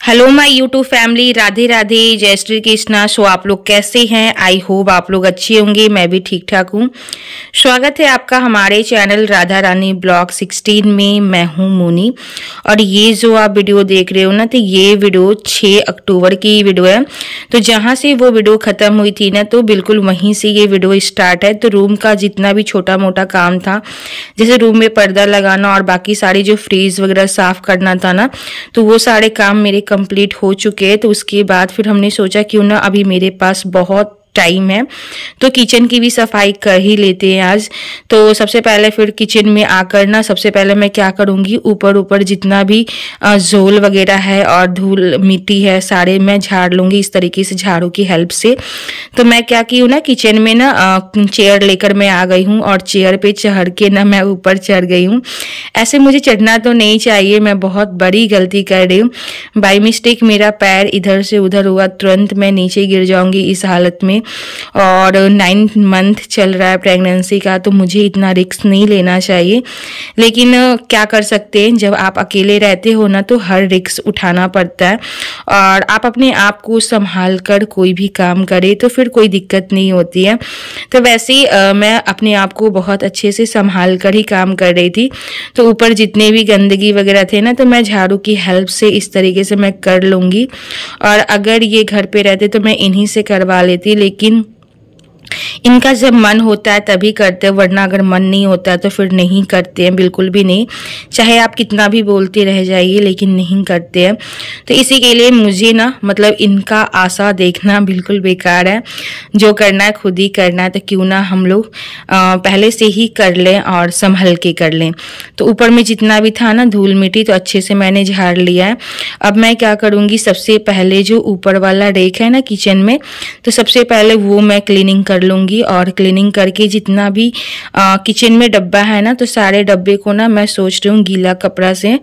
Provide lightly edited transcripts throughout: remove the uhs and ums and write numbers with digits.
Hello my YouTube family, Radhe Radhe, जय श्री कृष्णा। सो आप लोग कैसे हैं? आई होप आप लोग अच्छे होंगे। मैं भी ठीक ठाक हूँ। स्वागत है आपका हमारे चैनल राधा रानी ब्लॉग 16 में। मैं हूँ मोनी और ये जो आप वीडियो देख रहे हो ना, तो ये वीडियो 6 अक्टूबर की वीडियो है। तो जहाँ से वो वीडियो ख़त्म हुई थी ना, तो बिल्कुल वहीं से ये वीडियो स्टार्ट है। तो रूम का जितना भी छोटा मोटा काम था, जैसे रूम में पर्दा लगाना और बाकी सारी जो फ्रीज वगैरह साफ़ करना था ना, तो वो सारे काम मेरे कंप्लीट हो चुके हैं। तो उसके बाद फिर हमने सोचा क्यों ना, अभी मेरे पास बहुत टाइम है तो किचन की भी सफाई कर ही लेते हैं आज। तो सबसे पहले फिर किचन में आकर ना, सबसे पहले मैं क्या करूँगी, ऊपर जितना भी झोल वगैरह है और धूल मिट्टी है, सारे मैं झाड़ लूँगी इस तरीके से झाड़ू की हेल्प से। तो मैं क्या की हूँ ना, किचन में ना चेयर लेकर मैं आ गई हूँ और चेयर पे चढ़ के ना मैं ऊपर चढ़ गई हूँ। ऐसे मुझे चढ़ना तो नहीं चाहिए, मैं बहुत बड़ी गलती कर रही हूँ। बाई मिस्टेक मेरा पैर इधर से उधर हुआ, तुरंत मैं नीचे गिर जाऊंगी इस हालत में। और 9 मंथ चल रहा है प्रेगनेंसी का, तो मुझे इतना रिस्क नहीं लेना चाहिए। लेकिन क्या कर सकते हैं, जब आप अकेले रहते हो ना, तो हर रिस्क उठाना पड़ता है। और आप अपने आप को संभाल कर कोई भी काम करे तो फिर कोई दिक्कत नहीं होती है। तो वैसे ही मैं अपने आप को बहुत अच्छे से संभाल कर ही काम कर रही थी। तो ऊपर जितने भी गंदगी वगैरह थे ना, तो मैं झाड़ू की हेल्प से इस तरीके से मैं कर लूँगी। और अगर ये घर पे रहते तो मैं इन्हीं से करवा लेती, लेकिन इनका जब मन होता है तभी करते हैं, वरना अगर मन नहीं होता है तो फिर नहीं करते हैं, बिल्कुल भी नहीं। चाहे आप कितना भी बोलते रह जाइए, लेकिन नहीं करते हैं। तो इसी के लिए मुझे ना, मतलब इनका आशा देखना बिल्कुल बेकार है। जो करना है खुद ही करना है, तो क्यों ना हम लोग पहले से ही कर लें और संभल के कर लें। तो ऊपर में जितना भी था ना धूल मिट्टी, तो अच्छे से मैंने झाड़ लिया है। अब मैं क्या करूँगी, सबसे पहले जो ऊपर वाला रेक है ना किचन में, तो सबसे पहले वो मैं क्लीनिंग कर लूँगी। और क्लीनिंग करके जितना भी किचन में डब्बा है ना, तो सारे डब्बे को ना मैं सोच रही हूँ गीला कपड़ा से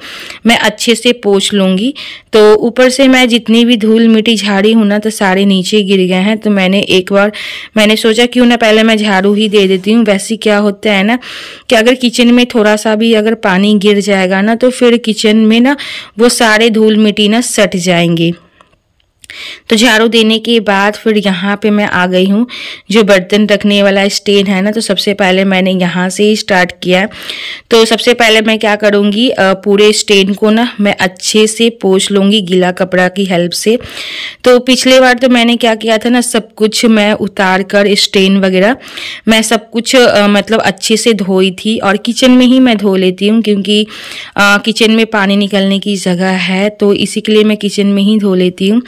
मैं अच्छे से पोंछ लूँगी। तो ऊपर से मैं जितनी भी धूल मिट्टी झाड़ी हूँ ना, तो सारे नीचे गिर गए हैं। तो मैंने सोचा क्यों ना पहले मैं झाड़ू ही दे देती हूँ। वैसे क्या होता है ना, कि अगर किचन में थोड़ा सा भी अगर पानी गिर जाएगा ना, तो फिर किचन में ना वो सारे धूल मिट्टी ना सट जाएंगे। तो झाड़ू देने के बाद फिर यहाँ पे मैं आ गई हूँ, जो बर्तन रखने वाला स्टैंड है ना, तो सबसे पहले मैंने यहाँ से ही स्टार्ट किया है। तो सबसे पहले मैं क्या करूँगी, पूरे स्टैंड को ना मैं अच्छे से पोंछ लूँगी गीला कपड़ा की हेल्प से। तो पिछले बार तो मैंने क्या किया था ना, सब कुछ मैं उतार कर स्टैंड वगैरह मैं सब कुछ मतलब अच्छे से धोई थी। और किचन में ही मैं धो लेती हूँ, क्योंकि किचन में पानी निकलने की जगह है, तो इसी के लिए मैं किचन में ही धो लेती हूँ।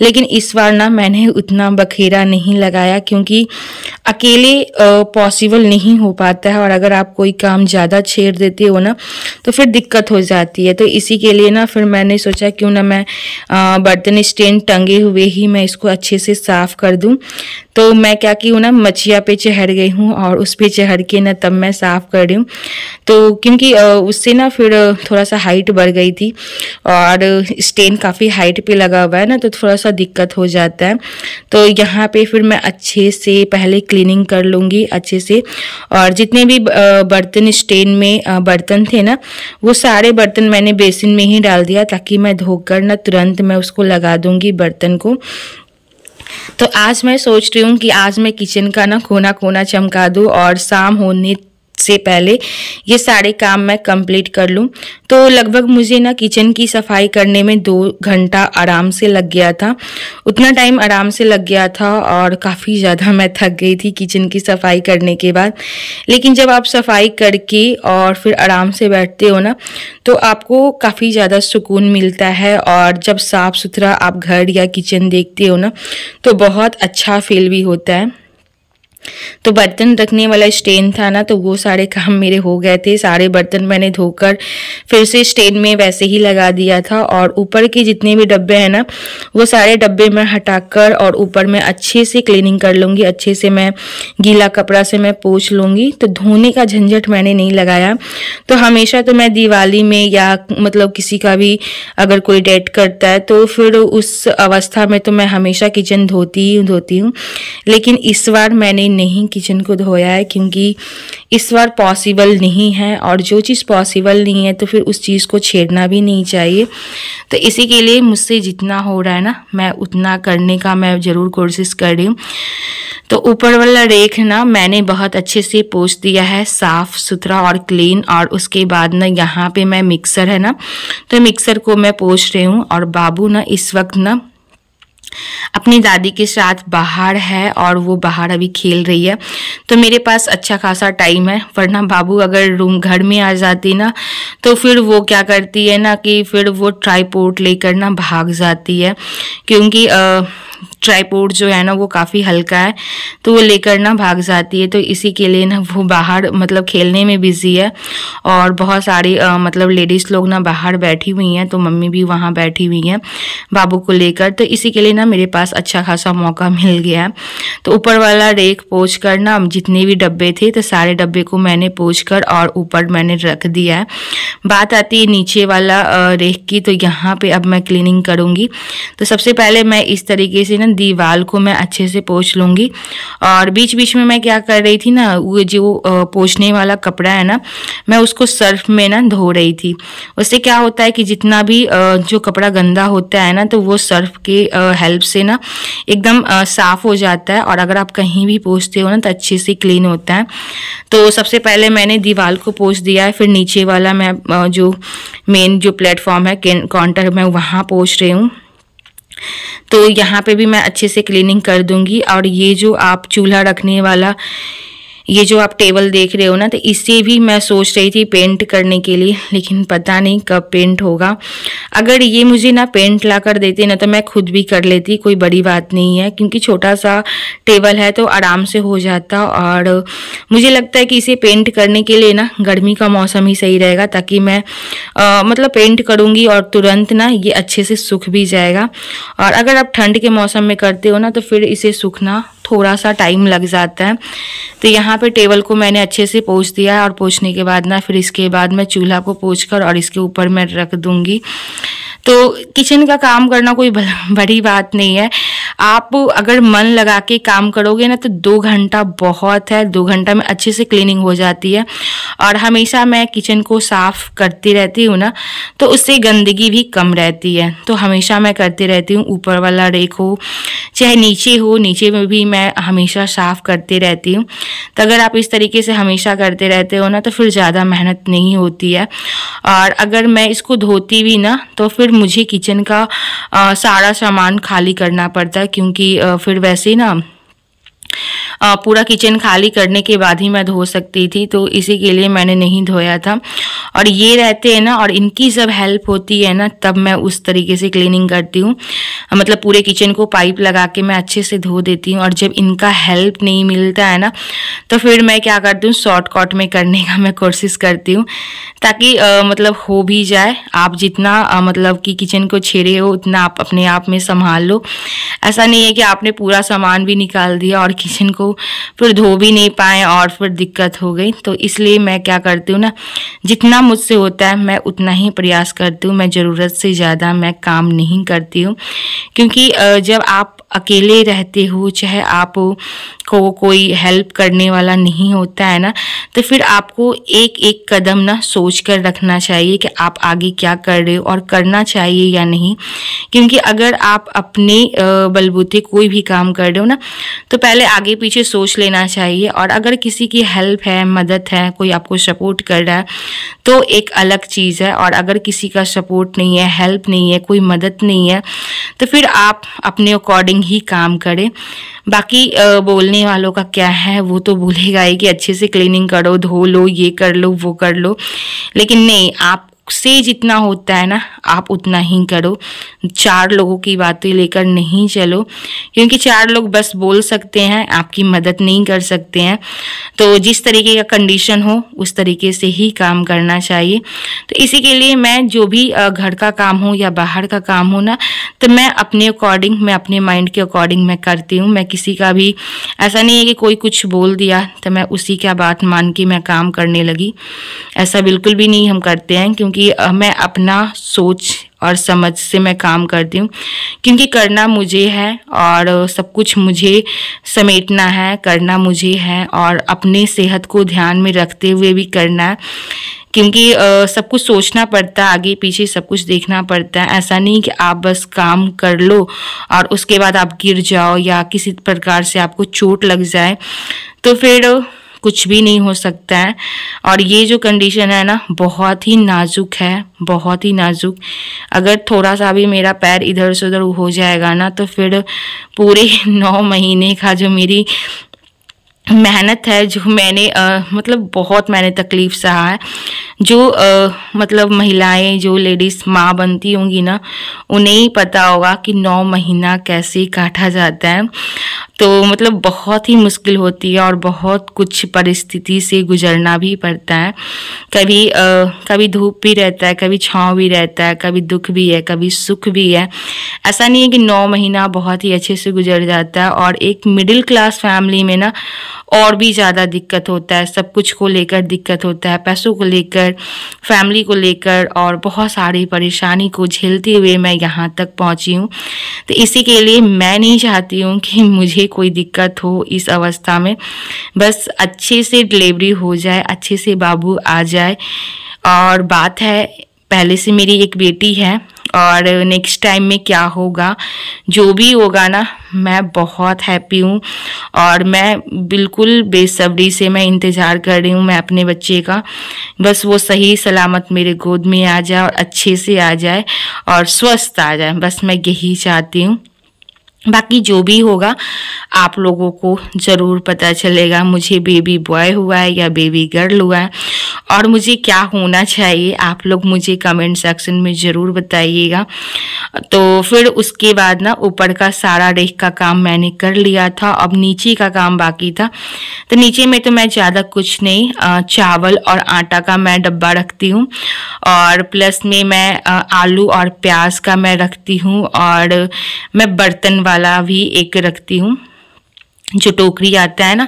लेकिन इस बार ना मैंने उतना बखेरा नहीं लगाया, क्योंकि अकेले पॉसिबल नहीं हो पाता है। और अगर आप कोई काम ज़्यादा छेड़ देते हो ना, तो फिर दिक्कत हो जाती है। तो इसी के लिए ना फिर मैंने सोचा क्यों ना मैं बर्तन स्टैंड टंगे हुए ही मैं इसको अच्छे से साफ़ कर दूं। तो मैं क्या की हूँ ना, मछिया पे चढ़ गई हूँ और उस पे चढ़ के ना तब मैं साफ़ कर रही हूँ। तो क्योंकि उससे ना फिर थोड़ा सा हाइट बढ़ गई थी और स्टैंड काफ़ी हाइट पे लगा हुआ है ना, तो थोड़ा सा दिक्कत हो जाता है। तो यहाँ पे फिर मैं अच्छे से पहले क्लीनिंग कर लूँगी अच्छे से। और जितने भी बर्तन स्टैंड में बर्तन थे ना, वो सारे बर्तन मैंने बेसिन में ही डाल दिया, ताकि मैं धोकर ना तुरंत मैं उसको लगा दूँगी बर्तन को। तो आज मैं सोच रही हूँ कि आज मैं किचन का ना कोना कोना चमका दूँ और शाम होने से पहले ये सारे काम मैं कंप्लीट कर लूँ। तो लगभग मुझे ना किचन की सफाई करने में 2 घंटा आराम से लग गया था। उतना टाइम आराम से लग गया था और काफ़ी ज़्यादा मैं थक गई थी किचन की सफाई करने के बाद। लेकिन जब आप सफाई करके और फिर आराम से बैठते हो ना, तो आपको काफ़ी ज़्यादा सुकून मिलता है। और जब साफ़ सुथरा आप घर या किचन देखते हो ना, तो बहुत अच्छा फील भी होता है। तो बर्तन रखने वाला स्टैंड था ना, तो वो सारे काम मेरे हो गए थे। सारे बर्तन मैंने धोकर फिर से स्टैंड में वैसे ही लगा दिया था। और ऊपर के जितने भी डब्बे हैं ना, वो सारे डब्बे मैं हटाकर और ऊपर में अच्छे से क्लीनिंग कर लूँगी। अच्छे से मैं गीला कपड़ा से मैं पोंछ लूँगी। तो धोने का झंझट मैंने नहीं लगाया। तो हमेशा तो मैं दिवाली में या मतलब किसी का भी अगर कोई डेट करता है, तो फिर उस अवस्था में तो मैं हमेशा किचन धोती हूँ। लेकिन इस बार मैंने नहीं किचन को धोया है, क्योंकि इस बार पॉसिबल नहीं है, और जो चीज़ पॉसिबल नहीं है तो फिर उस चीज़ को छेड़ना भी नहीं चाहिए। तो इसी के लिए मुझसे जितना हो रहा है ना, मैं उतना करने का मैं ज़रूर कोशिश कर रही हूँ। तो ऊपर वाला रेक ना मैंने बहुत अच्छे से पोंछ दिया है, साफ़ सुथरा और क्लीन। और उसके बाद ना यहाँ पे मैं मिक्सर है ना, तो मिक्सर को मैं पोंछ रही हूँ। और बाबू ना इस वक्त ना अपनी दादी के साथ बाहर है, और वो बाहर अभी खेल रही है। तो मेरे पास अच्छा खासा टाइम है, वरना बाबू अगर घर में आ जाती ना, तो फिर वो क्या करती है ना कि फिर वो ट्राइपॉड लेकर ना भाग जाती है, क्योंकि ट्राइपॉड जो है ना वो काफ़ी हल्का है, तो वो लेकर ना भाग जाती है। तो इसी के लिए ना वो बाहर मतलब खेलने में बिजी है। और बहुत सारी मतलब लेडीज़ लोग ना बाहर बैठी हुई हैं, तो मम्मी भी वहाँ बैठी हुई हैं बाबू को लेकर। तो इसी के लिए ना मेरे पास अच्छा खासा मौका मिल गया है। तो ऊपर वाला रेक पोंछ कर ना जितने भी डब्बे थे, तो सारे डब्बे को मैंने पोंछ कर और ऊपर मैंने रख दिया है। बात आती है नीचे वाला रेक की, तो यहाँ पे अब मैं क्लीनिंग करूँगी। तो सबसे पहले मैं इस तरीके से ना दीवार को मैं अच्छे से पोंछ लूँगी। और बीच बीच में मैं क्या कर रही थी ना, वो जो पोंछने वाला कपड़ा है ना, मैं उसको सर्फ में ना धो रही थी। उससे क्या होता है कि जितना भी जो कपड़ा गंदा होता है ना, तो वो सर्फ के हेल्प से ना एकदम साफ़ हो जाता है। और अगर आप कहीं भी पोंछते हो ना, तो अच्छे से क्लीन होता है। तो सबसे पहले मैंने दीवार को पोंछ दिया है, फिर नीचे वाला मैं जो मेन जो प्लेटफॉर्म है काउंटर, मैं वहाँ पोंछ रही हूँ। तो यहाँ पे भी मैं अच्छे से क्लीनिंग कर दूंगी। और ये जो आप चूल्हा रखने वाला ये जो आप टेबल देख रहे हो ना, तो इसे भी मैं सोच रही थी पेंट करने के लिए, लेकिन पता नहीं कब पेंट होगा। अगर ये मुझे ना पेंट ला कर देते ना, तो मैं खुद भी कर लेती, कोई बड़ी बात नहीं है, क्योंकि छोटा सा टेबल है तो आराम से हो जाता। और मुझे लगता है कि इसे पेंट करने के लिए ना गर्मी का मौसम ही सही रहेगा, ताकि मैं मतलब पेंट करूँगी और तुरंत ना ये अच्छे से सूख भी जाएगा। और अगर आप ठंड के मौसम में करते हो ना, तो फिर इसे सूखना थोड़ा सा टाइम लग जाता है। तो यहाँ पे टेबल को मैंने अच्छे से पोंछ दिया है, और पोंछने के बाद ना फिर इसके बाद मैं चूल्हा को पोंछकर और इसके ऊपर मैं रख दूँगी। तो किचन का काम करना कोई बड़ी बात नहीं है। आप अगर मन लगा के काम करोगे ना, तो 2 घंटा बहुत है, 2 घंटा में अच्छे से क्लीनिंग हो जाती है। और हमेशा मैं किचन को साफ़ करती रहती हूँ ना, तो उससे गंदगी भी कम रहती है। तो हमेशा मैं करती रहती हूँ, ऊपर वाला रेक हो चाहे नीचे हो, नीचे में भी मैं हमेशा साफ़ करती रहती हूँ। तो अगर आप इस तरीके से हमेशा करते रहते हो ना, तो फिर ज़्यादा मेहनत नहीं होती है। और अगर मैं इसको धोती भी ना, तो फिर मुझे किचन का सारा सामान खाली करना पड़ता है, क्योंकि फिर वैसे ही ना पूरा किचन खाली करने के बाद ही मैं धो सकती थी। तो इसी के लिए मैंने नहीं धोया था। और ये रहते हैं ना, और इनकी जब हेल्प होती है ना, तब मैं उस तरीके से क्लीनिंग करती हूँ। मतलब पूरे किचन को पाइप लगा के मैं अच्छे से धो देती हूँ। और जब इनका हेल्प नहीं मिलता है ना, तो फिर मैं क्या करती हूँ, शॉर्टकट में करने का मैं कोशिश करती हूँ, ताकि मतलब हो भी जाए। आप जितना मतलब कि किचन को छेड़े हो, उतना आप अपने आप में संभाल लो। ऐसा नहीं है कि आपने पूरा सामान भी निकाल दिया और किचन को फिर धो भी नहीं पाए और फिर दिक्कत हो गई। तो इसलिए मैं क्या करती हूँ ना, जितना मुझसे होता है मैं उतना ही प्रयास करती हूँ। मैं ज़रूरत से ज़्यादा मैं काम नहीं करती हूँ, क्योंकि जब आप अकेले रहते हो, चाहे आप को कोई हेल्प करने वाला नहीं होता है ना, तो फिर आपको एक एक कदम ना सोच कर रखना चाहिए कि आप आगे क्या कर रहे हो और करना चाहिए या नहीं। क्योंकि अगर आप अपने बलबूते कोई भी काम कर रहे हो ना, तो पहले आगे पीछे सोच लेना चाहिए। और अगर किसी की हेल्प है, मदद है, कोई आपको सपोर्ट कर रहा है, तो एक अलग चीज़ है। और अगर किसी का सपोर्ट नहीं है, हेल्प नहीं है, कोई मदद नहीं है, तो फिर आप अपने अकॉर्डिंग ही काम करें। बाकी बोलने वालों का क्या है, वो तो बोलेगा ही कि अच्छे से क्लीनिंग करो, धो लो, ये कर लो, वो कर लो। लेकिन नहीं, आप से जितना होता है ना, आप उतना ही करो। 4 लोगों की बातें लेकर नहीं चलो, क्योंकि 4 लोग बस बोल सकते हैं, आपकी मदद नहीं कर सकते हैं। तो जिस तरीके का कंडीशन हो, उस तरीके से ही काम करना चाहिए। तो इसी के लिए मैं जो भी घर का काम हो या बाहर का काम हो ना, तो मैं अपने अकॉर्डिंग, मैं अपने माइंड के अकॉर्डिंग मैं करती हूँ। मैं किसी का भी ऐसा नहीं है कि कोई कुछ बोल दिया तो मैं उसी का बात मान के मैं काम करने लगी। ऐसा बिल्कुल भी नहीं हम करते हैं, क्योंकि मैं अपना सोच और समझ से मैं काम करती हूँ, क्योंकि करना मुझे है और सब कुछ मुझे समेटना है, करना मुझे है और अपने सेहत को ध्यान में रखते हुए भी करना है, क्योंकि सब कुछ सोचना पड़ता है, आगे पीछे सब कुछ देखना पड़ता है। ऐसा नहीं कि आप बस काम कर लो और उसके बाद आप गिर जाओ या किसी प्रकार से आपको चोट लग जाए तो फिर कुछ भी नहीं हो सकता है। और ये जो कंडीशन है ना, बहुत ही नाजुक है, बहुत ही नाजुक। अगर थोड़ा सा भी मेरा पैर इधर से उधर हो जाएगा ना तो फिर पूरे 9 महीने का जो मेरी मेहनत है, जो मैंने मतलब बहुत मैंने तकलीफ सहा है। जो मतलब महिलाएं, जो लेडीज़ माँ बनती होंगी ना, उन्हें ही पता होगा कि 9 महीना कैसे काटा जाता है। तो मतलब बहुत ही मुश्किल होती है और बहुत कुछ परिस्थिति से गुजरना भी पड़ता है। कभी धूप भी रहता है, कभी छाँव भी रहता है, कभी दुख भी है, कभी सुख भी है। ऐसा नहीं है कि 9 महीना बहुत ही अच्छे से गुजर जाता है। और एक मिडिल क्लास फैमिली में ना और भी ज़्यादा दिक्कत होता है, सब कुछ को लेकर दिक्कत होता है, पैसों को लेकर, फैमिली को लेकर, और बहुत सारी परेशानी को झेलते हुए मैं यहाँ तक पहुँची हूँ। तो इसी के लिए मैं नहीं चाहती हूँ कि मुझे कोई दिक्कत हो इस अवस्था में। बस अच्छे से डिलीवरी हो जाए, अच्छे से बाबू आ जाए। और बात है, पहले से मेरी एक बेटी है और नेक्स्ट टाइम में क्या होगा, जो भी होगा ना, मैं बहुत हैप्पी हूँ और मैं बिल्कुल बेसब्री से मैं इंतज़ार कर रही हूँ मैं अपने बच्चे का। बस वो सही सलामत मेरे गोद में आ जाए और अच्छे से आ जाए और स्वस्थ आ जाए, बस मैं यही चाहती हूँ। बाकी जो भी होगा आप लोगों को ज़रूर पता चलेगा मुझे बेबी बॉय हुआ है या बेबी गर्ल हुआ है, और मुझे क्या होना चाहिए आप लोग मुझे कमेंट सेक्शन में ज़रूर बताइएगा। तो फिर उसके बाद ना ऊपर का सारा रेख का काम मैंने कर लिया था, अब नीचे का काम बाकी था। तो नीचे में तो मैं ज़्यादा कुछ नहीं, चावल और आटा का मैं डब्बा रखती हूँ और प्लस में मैं आलू और प्याज का मैं रखती हूँ, और मैं बर्तन वाला भी एक रखती हूँ, जो टोकरी आता है ना,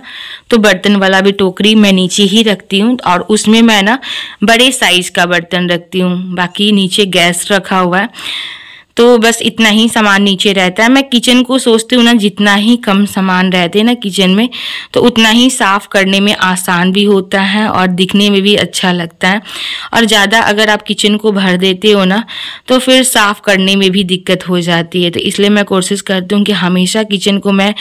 तो बर्तन वाला भी टोकरी मैं नीचे ही रखती हूँ और उसमें मैं ना बड़े साइज का बर्तन रखती हूँ। बाकी नीचे गैस रखा हुआ है, तो बस इतना ही सामान नीचे रहता है। मैं किचन को सोचती हूँ ना, जितना ही कम सामान रहते हैं ना किचन में, तो उतना ही साफ़ करने में आसान भी होता है और दिखने में भी अच्छा लगता है। और ज़्यादा अगर आप किचन को भर देते हो ना तो फिर साफ़ करने में भी दिक्कत हो जाती है। तो इसलिए मैं कोशिश करती हूँ कि हमेशा किचन को मैं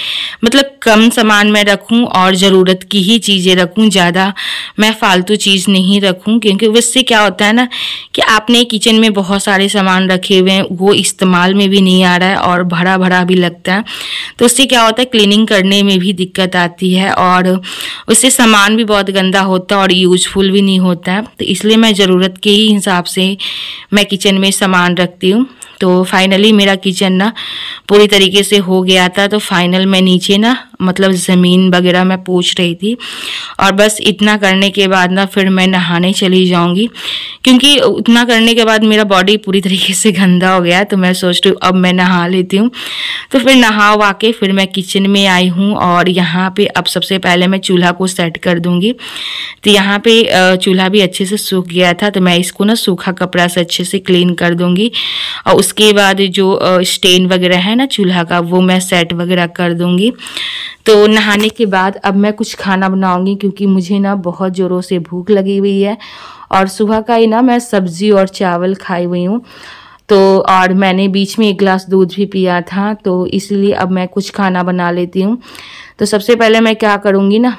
मतलब कम सामान में रखूँ और ज़रूरत की ही चीज़ें रखूँ, ज़्यादा मैं फालतू चीज़ नहीं रखूँ, क्योंकि उससे क्या होता है ना कि आपने किचन में बहुत सारे सामान रखे हुए हैं, वो इस्तेमाल में भी नहीं आ रहा है और भरा भरा भी लगता है, तो उससे क्या होता है क्लीनिंग करने में भी दिक्कत आती है और उससे सामान भी बहुत गंदा होता है और यूजफुल भी नहीं होता है। तो इसलिए मैं ज़रूरत के ही हिसाब से मैं किचन में सामान रखती हूँ। तो फाइनली मेरा किचन ना पूरी तरीके से हो गया था, तो फाइनल मैं नीचे ना मतलब ज़मीन वगैरह मैं पोंछ रही थी, और बस इतना करने के बाद ना फिर मैं नहाने चली जाऊंगी, क्योंकि उतना करने के बाद मेरा बॉडी पूरी तरीके से गंदा हो गया। तो मैं सोच रही हूँ अब मैं नहा लेती हूँ। तो फिर नहा वा के फिर मैं किचन में आई हूँ और यहाँ पे अब सबसे पहले मैं चूल्हा को सेट कर दूँगी। तो यहाँ पे चूल्हा भी अच्छे से सूख गया था, तो मैं इसको ना सूखा कपड़ा से अच्छे से क्लीन कर दूँगी और उसके बाद जो स्टेन वगैरह है ना चूल्हा का, वो मैं सेट वगैरह कर दूँगी। तो नहाने के बाद अब मैं कुछ खाना बनाऊंगी, क्योंकि मुझे ना बहुत ज़ोरों से भूख लगी हुई है और सुबह का ही ना मैं सब्ज़ी और चावल खाई हुई हूँ। तो और मैंने बीच में 1 गिलास दूध भी पिया था, तो इसलिए अब मैं कुछ खाना बना लेती हूँ। तो सबसे पहले मैं क्या करूँगी ना,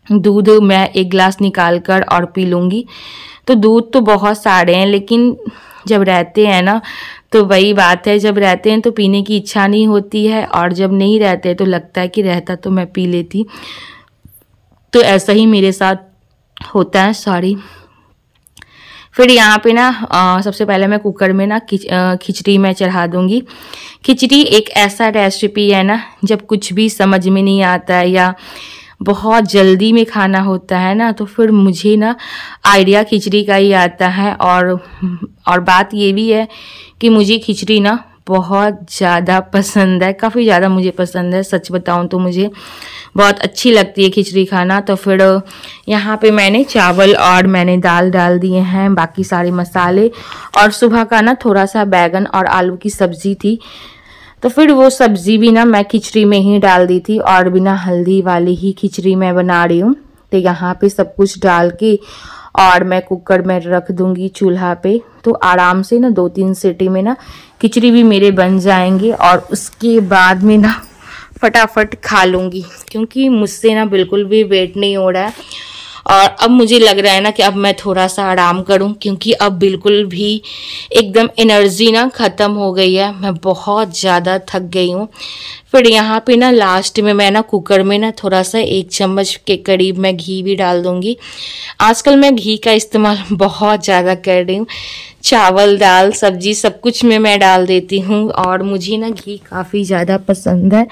दूध मैं 1 गिलास निकाल कर और पी लूँगी। तो दूध तो बहुत सारे हैं, लेकिन जब रहते हैं ना तो वही बात है, जब रहते हैं तो पीने की इच्छा नहीं होती है और जब नहीं रहते तो लगता है कि रहता तो मैं पी लेती। तो ऐसा ही मेरे साथ होता है, सॉरी। फिर यहाँ पे ना सबसे पहले मैं कुकर में ना खिचड़ी मैं चढ़ा दूँगी। खिचड़ी एक ऐसा रेसिपी है ना, जब कुछ भी समझ में नहीं आता है या बहुत जल्दी में खाना होता है ना, तो फिर मुझे ना आइडिया खिचड़ी का ही आता है। और बात ये भी है कि मुझे खिचड़ी ना बहुत ज़्यादा पसंद है, काफ़ी ज़्यादा मुझे पसंद है। सच बताऊं तो मुझे बहुत अच्छी लगती है खिचड़ी खाना। तो फिर यहाँ पे मैंने चावल और मैंने दाल डाल दिए हैं, बाकी सारे मसाले। और सुबह का ना थोड़ा सा बैगन और आलू की सब्ज़ी थी, तो फिर वो सब्ज़ी भी ना मैं खिचड़ी में ही डाल दी थी और बिना हल्दी वाली ही खिचड़ी मैं बना रही हूँ। तो यहाँ पे सब कुछ डाल के और मैं कुकर में रख दूंगी चूल्हा पे, तो आराम से ना 2-3 सीटी में ना खिचड़ी भी मेरे बन जाएंगे और उसके बाद में ना फटाफट खा लूँगी, क्योंकि मुझसे ना बिल्कुल भी वेट नहीं हो रहा है। और अब मुझे लग रहा है ना कि अब मैं थोड़ा सा आराम करूं, क्योंकि अब बिल्कुल भी एकदम एनर्जी ना ख़त्म हो गई है, मैं बहुत ज़्यादा थक गई हूँ। फिर यहाँ पे ना लास्ट में मैं ना कुकर में ना थोड़ा सा 1 चम्मच के करीब मैं घी भी डाल दूँगी। आजकल मैं घी का इस्तेमाल बहुत ज़्यादा कर रही हूँ, चावल दाल सब्जी सब कुछ में मैं डाल देती हूँ और मुझे ना घी काफ़ी ज़्यादा पसंद है।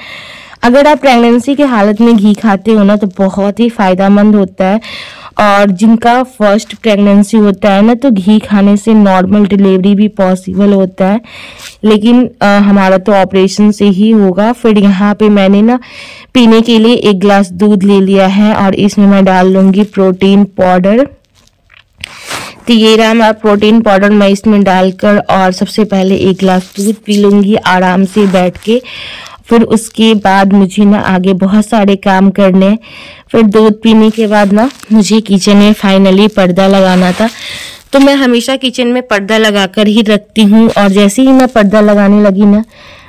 अगर आप प्रेगनेंसी के हालत में घी खाते हो ना तो बहुत ही फ़ायदेमंद होता है। और जिनका फर्स्ट प्रेगनेंसी होता है ना तो घी खाने से नॉर्मल डिलीवरी भी पॉसिबल होता है, लेकिन हमारा तो ऑपरेशन से ही होगा। फिर यहाँ पे मैंने ना पीने के लिए 1 गिलास दूध ले लिया है और इसमें मैं डाल लूँगी प्रोटीन पाउडर। तो ये रहा मेरा प्रोटीन पाउडर, मैं इसमें डालकर और सबसे पहले 1 गिलास दूध पी लूँगी आराम से बैठ के। फिर उसके बाद मुझे ना आगे बहुत सारे काम करने। फिर दूध पीने के बाद ना मुझे किचन में फाइनली पर्दा लगाना था, तो मैं हमेशा किचन में पर्दा लगाकर ही रखती हूँ। और जैसे ही मैं पर्दा लगाने लगी ना,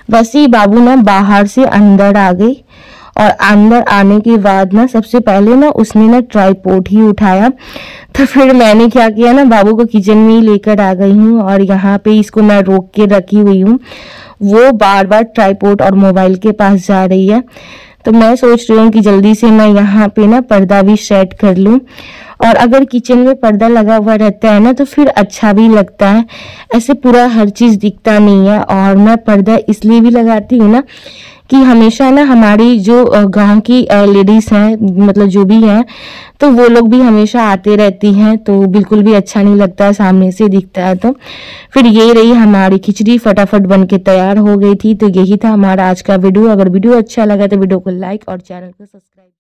बस ही बाबू ना बाहर से अंदर आ गई। और अंदर आने के बाद ना सबसे पहले ना उसने ना ट्राइपॉड ही उठाया। तो फिर मैंने क्या किया ना, बाबू को किचन में ही लेकर आ गई हूँ और यहाँ पे इसको मैं रोक के रखी हुई हूँ। वो बार बार ट्राइपॉड और मोबाइल के पास जा रही है, तो मैं सोच रही हूँ कि जल्दी से मैं यहाँ पे ना पर्दा भी सेट कर लूँ। और अगर किचन में पर्दा लगा हुआ रहता है ना तो फिर अच्छा भी लगता है, ऐसे पूरा हर चीज़ दिखता नहीं है। और मैं पर्दा इसलिए भी लगाती हूँ ना कि हमेशा ना हमारी जो गांव की लेडीज़ हैं, मतलब जो भी हैं, तो वो लोग भी हमेशा आते रहती हैं, तो बिल्कुल भी अच्छा नहीं लगता सामने से दिखता है। तो फिर ये रही हमारी खिचड़ी, फटाफट बन के तैयार हो गई थी। तो यही था हमारा आज का वीडियो। अगर वीडियो अच्छा लगा तो वीडियो को लाइक और चैनल को सब्सक्राइब